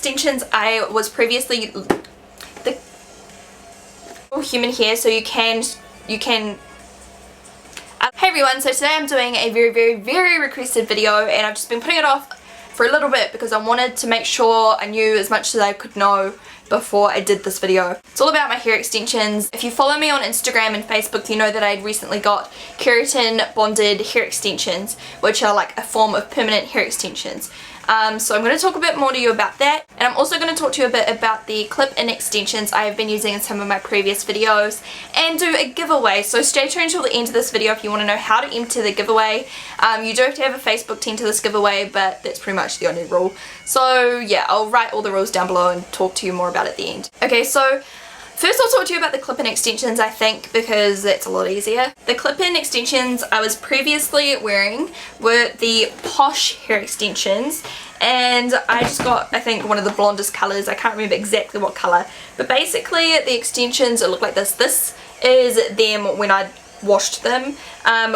extensions I was previously the human hair, so you can hey everyone, so today I'm doing a very requested video, and I've just been putting it off for a little bit because I wanted to make sure I knew as much as I could know before I did this video. It's all about my hair extensions. If you follow me on Instagram and Facebook, you know that I'd recently got Keratin bonded hair extensions, which are like a form of permanent hair extensions. So I'm going to talk a bit more to you about that, and I'm also going to talk to you a bit about the clip-in extensions I have been using in some of my previous videos, and do a giveaway. So stay tuned till the end of this video if you want to know how to enter the giveaway. You do have to have a Facebook to enter this giveaway, but that's pretty much the only rule. So yeah, I'll write all the rules down below and talk to you more about it at the end. Okay, so first I'll talk to you about the clip-in extensions, I think, because that's a lot easier. The clip-in extensions I was previously wearing were the Posh hair extensions, and I just got, I think, one of the blondest colours. I can't remember exactly what colour, but basically the extensions look like this. This is them when I washed them.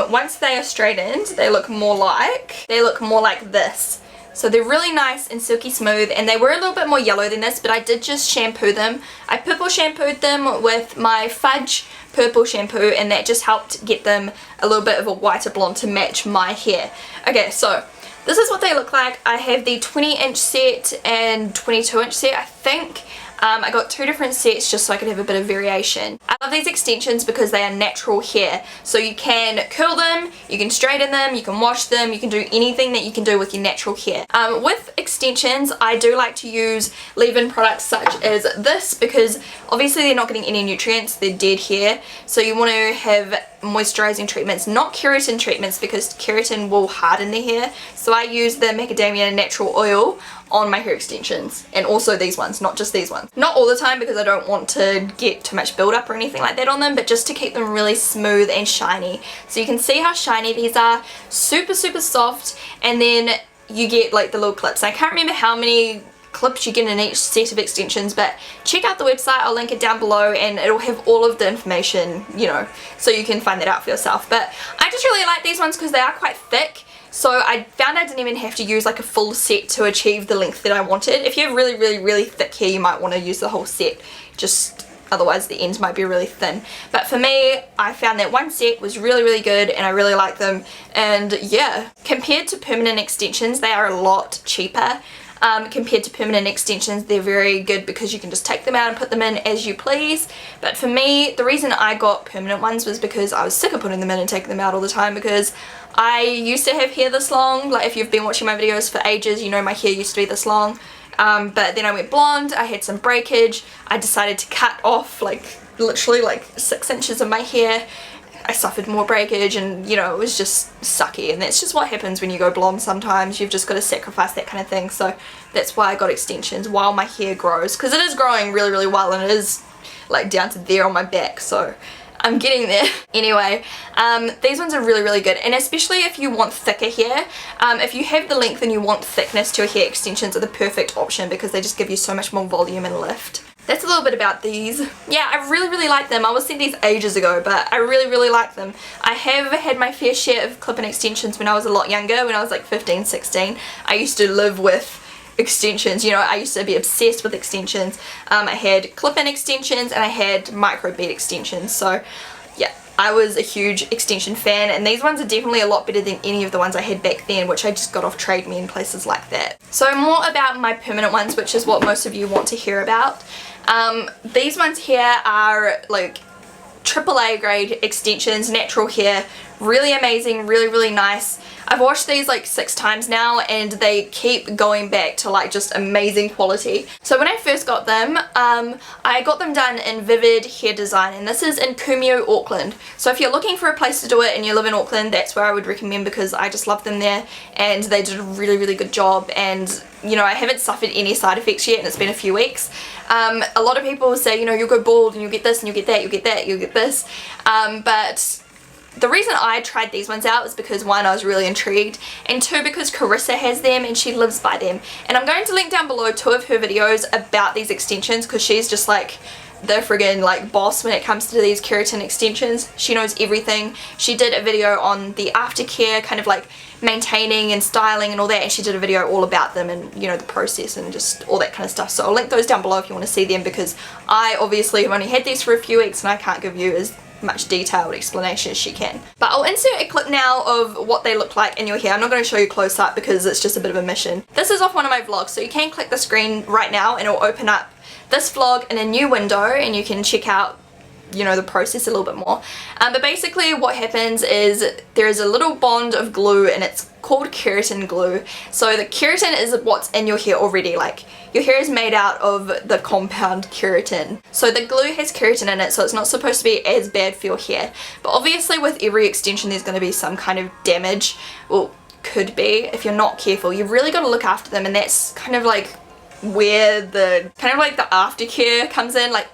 Once they are straightened, they look more like this. So they're really nice and silky smooth, and they were a little bit more yellow than this, but I did just shampoo them. I purple shampooed them with my Fudge purple shampoo, and that just helped get them a little bit of a whiter blonde to match my hair. Okay, so this is what they look like. I have the 20-inch set and 22-inch set, I think. I got two different sets just so I could have a bit of variation. I love these extensions because they are natural hair. So you can curl them, you can straighten them, you can wash them, you can do anything that you can do with your natural hair. With extensions, I do like to use leave-in products such as this, because obviously they're not getting any nutrients, they're dead hair. So you want to have moisturizing treatments, not keratin treatments, because keratin will harden the hair. So I use the macadamia natural oil on my hair extensions, and also these ones, not just these ones. Not all the time because I don't want to get too much build-up or anything like that on them, but just to keep them really smooth and shiny. So you can see how shiny these are, super soft, and then you get like the little clips. I can't remember how many clips you get in each set of extensions, but check out the website, I'll link it down below, and it'll have all of the information, you know, so you can find that out for yourself. But I just really like these ones because they are quite thick. So I found I didn't even have to use like a full set to achieve the length that I wanted. If you have really thick hair, you might want to use the whole set, just otherwise the ends might be really thin. But for me, I found that one set was really good, and I really like them. And yeah, compared to permanent extensions, they are a lot cheaper. Compared to permanent extensions, they're very good because you can just take them out and put them in as you please. But for me, the reason I got permanent ones was because I was sick of putting them in and taking them out all the time, because I used to have hair this long. Like, if you've been watching my videos for ages, you know my hair used to be this long. But then I went blonde, I had some breakage, I decided to cut off like literally like 6 inches of my hair. I suffered more breakage, and you know, it was just sucky, and that's just what happens when you go blonde sometimes. You've just got to sacrifice that kind of thing. So that's why I got extensions while my hair grows, because it is growing really well, and it is like down to there on my back, so I'm getting there. Anyway, these ones are really good, and especially if you want thicker hair. If you have the length and you want thickness to your hair, extensions are the perfect option because they just give you so much more volume and lift. That's a little bit about these. Yeah, I really like them. I was sent these ages ago, but I really like them. I have had my fair share of clip-in extensions when I was a lot younger, when I was like 15, 16. I used to live with extensions, you know, I used to be obsessed with extensions. I had clip-in extensions and I had micro bead extensions, so yeah, I was a huge extension fan, and these ones are definitely a lot better than any of the ones I had back then, which I just got off Trade Me and places like that. So more about my permanent ones, which is what most of you want to hear about. These ones here are like AAA grade extensions, natural hair, really amazing, really nice. I've washed these like 6 times now, and they keep going back to like just amazing quality. So when I first got them, I got them done in Vivid Hair Design, and this is in Kumeu, Auckland. So if you're looking for a place to do it and you live in Auckland, that's where I would recommend, because I just love them there, and they did a really good job. And you know, I haven't suffered any side effects yet, and it's been a few weeks. A lot of people say, you know, you'll go bald and you'll get this and you'll get that, you'll get that, you'll get this, but the reason I tried these ones out is because 1, I was really intrigued, and 2, because Karissas has them and she lives by them. And I'm going to link down below 2 of her videos about these extensions, because she's just like the friggin' like boss when it comes to these keratin extensions. She knows everything. She did a video on the aftercare, kind of like maintaining and styling and all that, and she did a video all about them and, you know, the process and just all that kind of stuff. So I'll link those down below if you want to see them, because I obviously have only had these for a few weeks and I can't give you as much detailed explanation as she can. But I'll insert a clip now of what they look like in your hair. I'm not going to show you close up because it's just a bit of a mission. This is off one of my vlogs, so you can click the screen right now and it'll open up this vlog in a new window and you can check out, you know, the process a little bit more. But basically what happens is there is a little bond of glue and it's called keratin glue. So the keratin is what's in your hair already. Like, your hair is made out of the compound keratin. So the glue has keratin in it, so it's not supposed to be as bad for your hair. But obviously with every extension there's going to be some kind of damage. Well, could be if you're not careful. You've really got to look after them, and that's kind of like where the aftercare comes in. Like,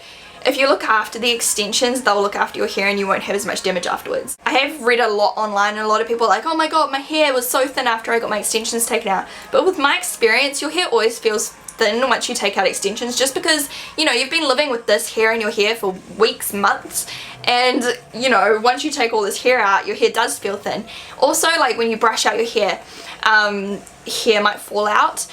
if you look after the extensions, they'll look after your hair and you won't have as much damage afterwards. I have read a lot online and a lot of people are like, oh my god, my hair was so thin after I got my extensions taken out. But with my experience, your hair always feels thin once you take out extensions, just because, you know, you've been living with this hair in your hair for weeks, months, and, you know, once you take all this hair out, your hair does feel thin. Also, like, when you brush out your hair, hair might fall out.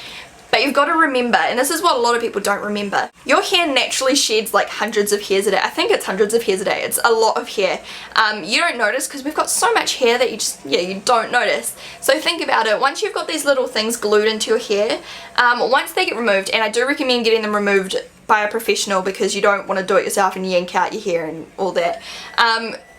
But you've got to remember, and this is what a lot of people don't remember, your hair naturally sheds like hundreds of hairs a day. I think it's hundreds of hairs a day. It's a lot of hair. You don't notice because we've got so much hair that you just, yeah, you don't notice. So think about it. Once you've got these little things glued into your hair, once they get removed, and I do recommend getting them removed by a professional because you don't want to do it yourself and yank out your hair and all that.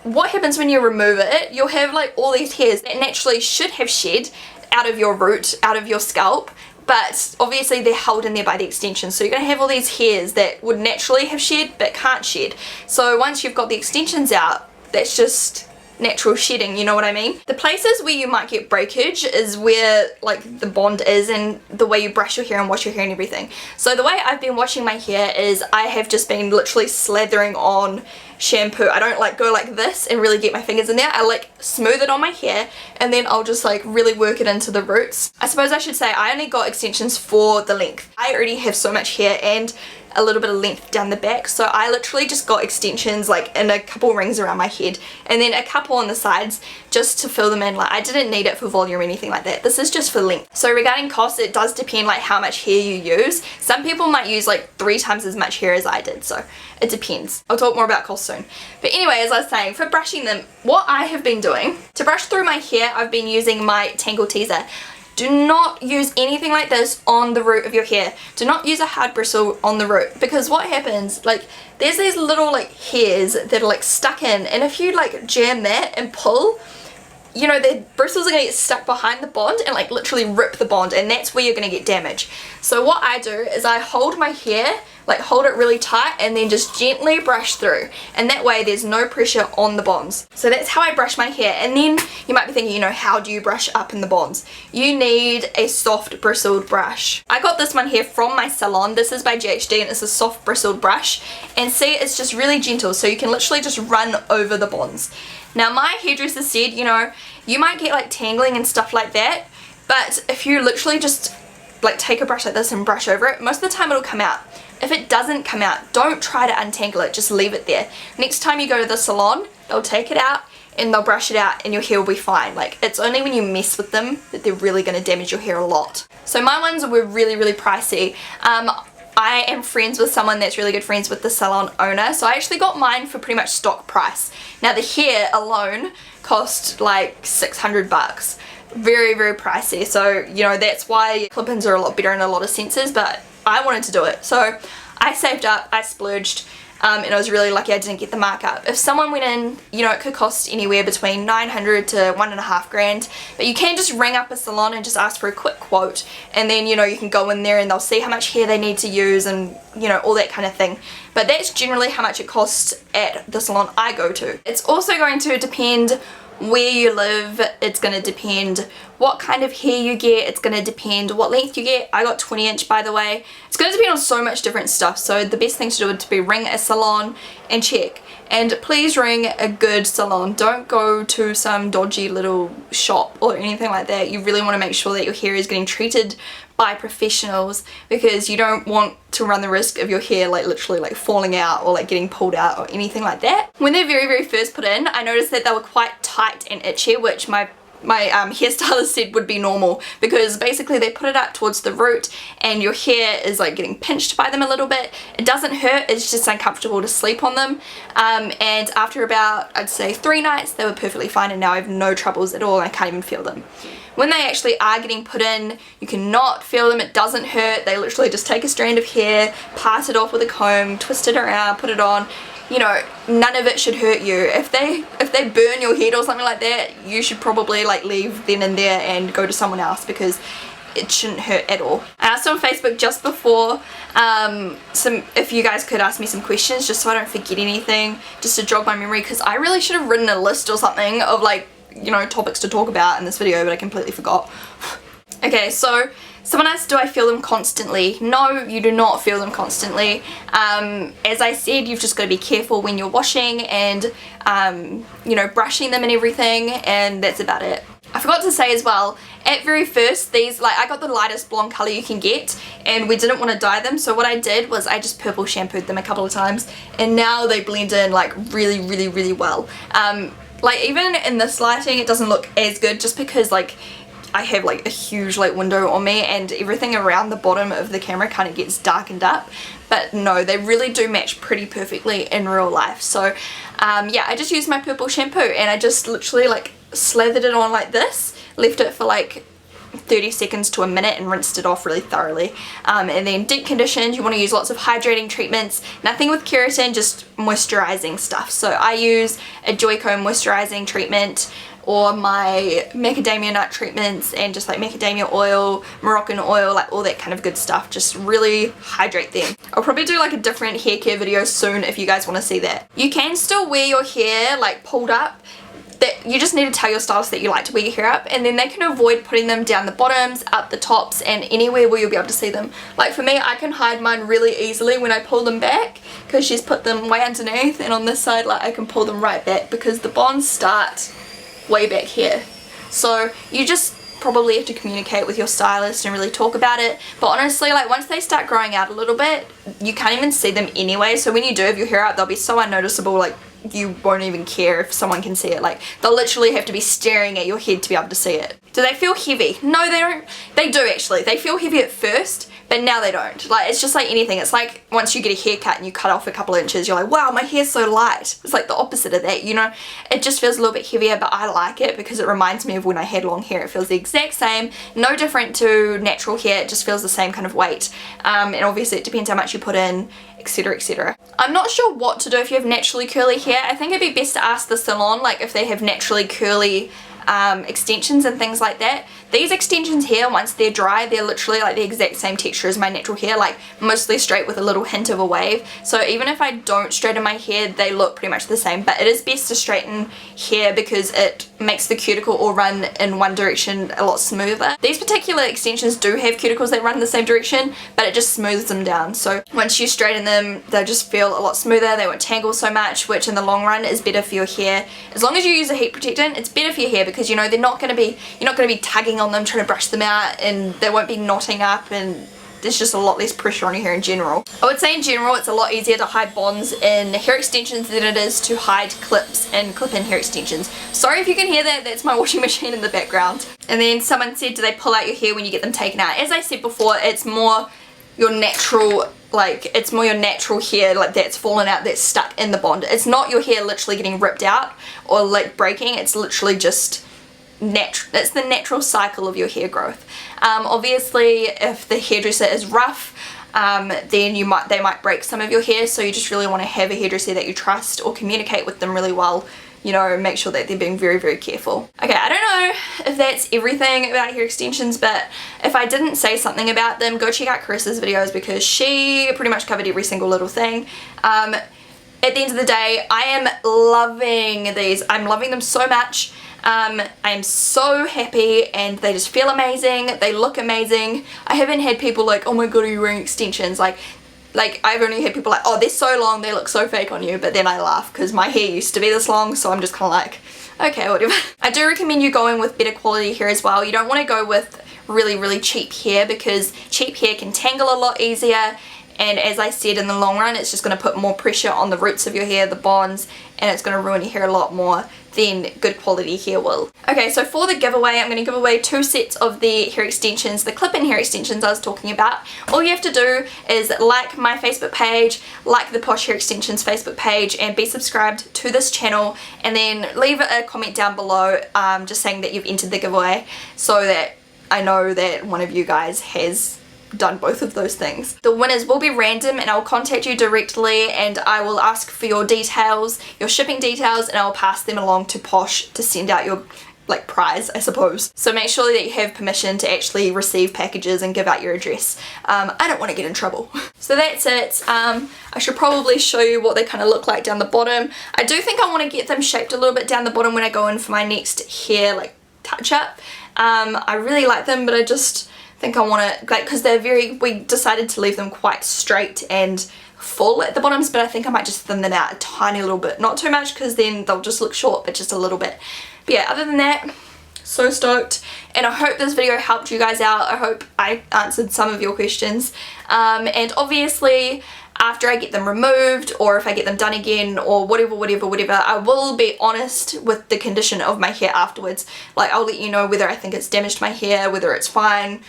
What happens when you remove it, you'll have like all these hairs that naturally should have shed out of your root, out of your scalp, but obviously they're held in there by the extension. So you're going to have all these hairs that would naturally have shed but can't shed. So once you've got the extensions out, that's just natural shedding, you know what I mean? The places where you might get breakage is where like the bond is, and the way you brush your hair and wash your hair and everything. So the way I've been washing my hair is I have just been literally slathering on shampoo. I don't like go like this and really get my fingers in there. I like smooth it on my hair and then I'll just like really work it into the roots. I suppose I should say I only got extensions for the length. I already have so much hair and a little bit of length down the back, so I literally just got extensions like in a couple rings around my head and then a couple on the sides just to fill them in. Like, I didn't need it for volume or anything like that. This is just for length. So regarding cost, it does depend like how much hair you use. Some people might use like 3 times as much hair as I did, so it depends. I'll talk more about cost soon. But anyway, as I was saying, for brushing them, what I have been doing to brush through my hair, I've been using my Tangle Teaser. Do not use anything like this on the root of your hair. Do not use a hard bristle on the root, because what happens, like, there's these little like hairs that are like stuck in, and if you like jam that and pull, you know, the bristles are going to get stuck behind the bond and like literally rip the bond, and that's where you're going to get damage. So what I do is I hold my hair, like hold it really tight and then just gently brush through, and that way there's no pressure on the bonds. So that's how I brush my hair. And then you might be thinking, you know, how do you brush up in the bonds? You need a soft bristled brush. I got this one here from my salon. This is by GHD and it's a soft bristled brush, and see, it's just really gentle, so you can literally just run over the bonds. Now my hairdresser said, you know, you might get like tangling and stuff like that, but if you literally just like take a brush like this and brush over it, most of the time it'll come out. If it doesn't come out, don't try to untangle it, just leave it there. Next time you go to the salon, they'll take it out and they'll brush it out and your hair will be fine. Like, it's only when you mess with them that they're really going to damage your hair a lot. So my ones were really, really pricey. I am friends with someone that's really good friends with the salon owner, so I actually got mine for pretty much stock price. Now the hair alone cost like 600 bucks. Very, very pricey, so you know, that's why clip-ins are a lot better in a lot of senses, but I wanted to do it. So I saved up, I splurged, and I was really lucky I didn't get the markup. If someone went in, you know, it could cost anywhere between 900 to 1.5 grand, but you can just ring up a salon and just ask for a quick quote, and then, you know, you can go in there and they'll see how much hair they need to use and, you know, all that kind of thing. But that's generally how much it costs at the salon I go to. It's also going to depend where you live, it's going to depend what kind of hair you get, it's going to depend what length you get. I got 20 inch by the way. It's going to depend on so much different stuff, so the best thing to do would be ring a salon and check. And please ring a good salon. Don't go to some dodgy little shop or anything like that. You really want to make sure that your hair is getting treated by professionals, because you don't want to run the risk of your hair like literally like falling out or like getting pulled out or anything like that. When they're very first put in, I noticed that they were quite tight and itchy, which my hairstylist said would be normal, because basically they put it up towards the root and your hair is like getting pinched by them a little bit. It doesn't hurt, it's just uncomfortable to sleep on them, and after about, I'd say 3 nights, they were perfectly fine, and now I have no troubles at all. I can't even feel them. When they actually are getting put in, you cannot feel them, it doesn't hurt. They literally just take a strand of hair, part it off with a comb, twist it around, put it on. You know, none of it should hurt you. If they burn your head or something like that, you should probably like leave then and there and go to someone else, because it shouldn't hurt at all. I asked on Facebook just before if you guys could ask me some questions just so I don't forget anything, just to jog my memory, because I really should have written a list or something of like, you know, topics to talk about in this video, but I completely forgot. Okay, so someone asked, do I feel them constantly? No, you do not feel them constantly. As I said, you've just got to be careful when you're washing and, you know, brushing them and everything, and that's about it. I forgot to say as well, at very first, these, like, I got the lightest blonde colour you can get, and we didn't want to dye them, so what I did was I just purple shampooed them a couple of times, and now they blend in, like, really well. Like, even in this lighting, it doesn't look as good, just because, like, I have like a huge like window on me and everything around the bottom of the camera kind of gets darkened up, but no, they really do match pretty perfectly in real life. So yeah, I just used my purple shampoo and I just literally like slathered it on like this, left it for like 30 seconds to a minute and rinsed it off really thoroughly, and then deep conditioned. You want to use lots of hydrating treatments, nothing with keratin, just moisturizing stuff. So I use a Joico moisturizing treatment, or my macadamia nut treatments, and just like macadamia oil, Moroccan oil, like all that kind of good stuff. Just really hydrate them. I'll probably do like a different hair care video soon if you guys want to see that. You can still wear your hair like pulled up. That you just need to tell your stylist that you like to wear your hair up, and then they can avoid putting them down the bottoms, up the tops, and anywhere where you'll be able to see them. Like for me, I can hide mine really easily when I pull them back, because she's put them way underneath, and on this side like I can pull them right back because the bonds start way back here. So you just probably have to communicate with your stylist and really talk about it. But honestly, like once they start growing out a little bit, you can't even see them anyway. So when you do have your hair up, they'll be so unnoticeable, like you won't even care if someone can see it. Like they'll literally have to be staring at your head to be able to see it. Do they feel heavy? No, they don't. They do actually. They feel heavy at first, but now they don't. Like it's just like anything. It's like once you get a haircut and you cut off a couple of inches, you're like, wow, my hair's so light. It's like the opposite of that, you know. It just feels a little bit heavier, but I like it because it reminds me of when I had long hair. It feels the exact same, no different to natural hair. It just feels the same kind of weight. And obviously it depends how much you put in, etc, etc. I'm not sure what to do if you have naturally curly hair. I think it'd be best to ask the salon like if they have naturally curly extensions and things like that. These extensions here, once they're dry, they're literally like the exact same texture as my natural hair, like mostly straight with a little hint of a wave. So even if I don't straighten my hair, they look pretty much the same. But it is best to straighten hair because it makes the cuticle all run in one direction a lot smoother. These particular extensions do have cuticles that run in the same direction, but it just smooths them down. So once you straighten them, they'll just feel a lot smoother. They won't tangle so much, which in the long run is better for your hair. As long as you use a heat protectant, it's better for your hair because you know you're not going to be tugging on them trying to brush them out, and they won't be knotting up, and there's just a lot less pressure on your hair in general. I would say in general it's a lot easier to hide bonds in hair extensions than it is to hide clips and clip-in hair extensions. Sorry if you can hear that, that's my washing machine in the background. And then someone said, do they pull out your hair when you get them taken out? As I said before, it's more your natural, like it's more your natural hair like that's fallen out, that's stuck in the bond. It's not your hair literally getting ripped out or like breaking, it's literally just that's the natural cycle of your hair growth. Obviously if the hairdresser is rough, then they might break some of your hair, so you just really want to have a hairdresser that you trust or communicate with them really well, you know, make sure that they're being very careful. Okay, I don't know if that's everything about hair extensions, but if I didn't say something about them, go check out Karissas videos because she pretty much covered every single little thing. At the end of the day, I am loving these. I'm loving them so much. I'm so happy and they just feel amazing, they look amazing. I haven't had people like, oh my god, are you wearing extensions? Like I've only had people like, oh, they're so long, they look so fake on you, but then I laugh because my hair used to be this long, so I'm just kind of like, okay, whatever. I do recommend you going with better quality hair as well. You don't want to go with really cheap hair because cheap hair can tangle a lot easier, and as I said, in the long run it's just going to put more pressure on the roots of your hair, the bonds, and it's going to ruin your hair a lot more than good quality hair will. Okay, so for the giveaway, I'm going to give away 2 sets of the hair extensions, the clip-in hair extensions I was talking about. All you have to do is like my Facebook page, like the Posh Hair Extensions Facebook page, and be subscribed to this channel, and then leave a comment down below just saying that you've entered the giveaway, so that I know that one of you guys has done both of those things. The winners will be random, and I'll contact you directly, and I will ask for your details, your shipping details, and I'll pass them along to Posh to send out your like prize, I suppose. So make sure that you have permission to actually receive packages and give out your address. I don't want to get in trouble. So that's it. I should probably show you what they kind of look like down the bottom. I do think I want to get them shaped a little bit down the bottom when I go in for my next hair like touch up. I really like them, but I just think I want to, like, because we decided to leave them quite straight and full at the bottoms, but I think I might just thin them out a tiny little bit. Not too much, because then they'll just look short, but just a little bit. But yeah, other than that, so stoked, and I hope this video helped you guys out. I hope I answered some of your questions, and obviously after I get them removed, or if I get them done again, or whatever, I will be honest with the condition of my hair afterwards. Like, I'll let you know whether I think it's damaged my hair, whether it's fine.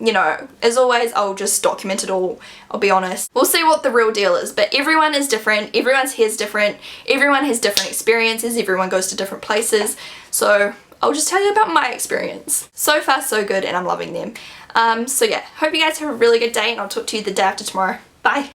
You know, as always, I'll just document it all. I'll be honest. We'll see what the real deal is, but everyone is different, everyone's hair's different, everyone has different experiences, everyone goes to different places, so I'll just tell you about my experience. So far so good, and I'm loving them. So yeah, hope you guys have a really good day, and I'll talk to you the day after tomorrow. Bye!